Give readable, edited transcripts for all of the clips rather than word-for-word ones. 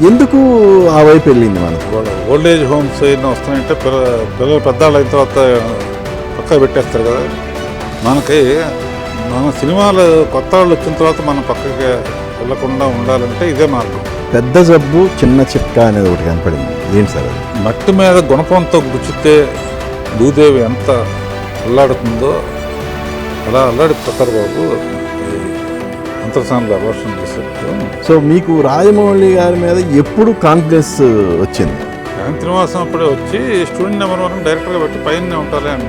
ఎందుకు ఆ వైపు వెళ్ళింది మనకు? ఓల్డ్ ఏజ్ హోమ్స్ ఎన్నో వస్తున్నాయంటే పిల్లలు పెద్దవాళ్ళు అయిన తర్వాత పక్క పెట్టేస్తారు కదా. మనకి మన సినిమాలు కొత్త వాళ్ళు వచ్చిన తర్వాత మనం పక్కకి వెళ్ళకుండా ఉండాలంటే ఇదే మార్గం. పెద్ద జబ్బు చిన్న చిట్కా అనేది ఒకటి కనపడింది. ఏంటి సార్ అది? మట్టి మీద గుణపంతో గుచ్చితే భూదేవి ఎంత అల్లాడుతుందో అలా అల్లాడి ప్రకార్ బాబు అంతర్సానులు అవర్షణ చేసేట్టు. సో మీకు రాజమౌళి గారి మీద ఎప్పుడు కాన్ఫిడెన్స్ వచ్చింది? శ్రీనివాసం అప్పుడే వచ్చి స్టూడెంట్ నెంబర్ 1 డైరెక్టర్గా పెట్టి పైన ఉంటాలే అని.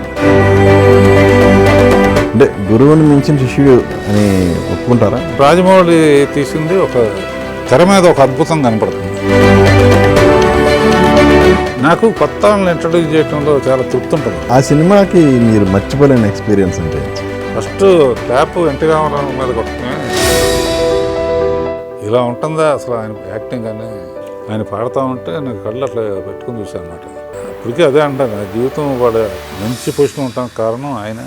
అంటే గురువుని మించిన శిష్యుడు అని ఒప్పుకుంటారా? రాజమౌళి తీసింది ఒక తెర మీద ఒక అద్భుతం కనపడుతుంది. నాకు కొత్త వాళ్ళని ఇంట్రడ్యూస్ చేయడంలో చాలా తృప్తి ఉంటుంది. ఆ సినిమాకి మీరు మర్చిపోలేని ఎక్స్పీరియన్స్ అంటే? ఫస్ట్ క్లాప్ ఎన్టీ రామారావు మీద కొట్టుకుని ఇలా ఉంటుందా అసలు ఆయన యాక్టింగ్ అని. ఆయన పాడుతూ ఉంటే నాకు కళ్ళు అట్లా పెట్టుకుని చూశాను అనమాట. ఇప్పటికీ అదే అంటాను, నా జీవితం వాడు మంచి పొజిషన్ ఉండడానికి కారణం ఆయన.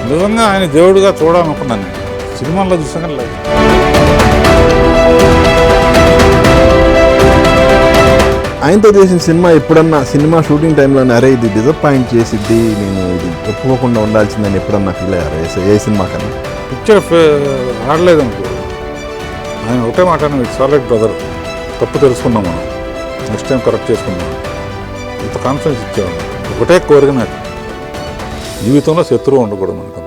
నిజంగా ఆయన దేవుడిగా చూడాలనుకున్నాను నేను. సినిమాల్లో చూసాను లేదు. ఆయనతో చేసిన సినిమా ఎప్పుడన్నా సినిమా షూటింగ్ టైంలో అరే ఇది డిసప్పాయింట్ చేసిద్ది, నేను ఇది ఒప్పుకోకుండా ఉండాల్సిందని ఎప్పుడన్నా ఫీల్ అయ్యారు ఏ సినిమా కన్నా? పిక్చర్ ఆడలేదనుకో ఆయన ఒకటే మాట, ఇట్స్ ఆల్ రైట్ బ్రదర్, తప్పు తెలుసుకున్నాం మనం, నెక్స్ట్ టైం కరెక్ట్ చేసుకున్నాం, ఇంత కాన్ఫిడెన్స్ ఇచ్చేవాడు. ఒకటే కోరిక నాకు, జీవితంలో శత్రువు ఉండకూడదు మనకు.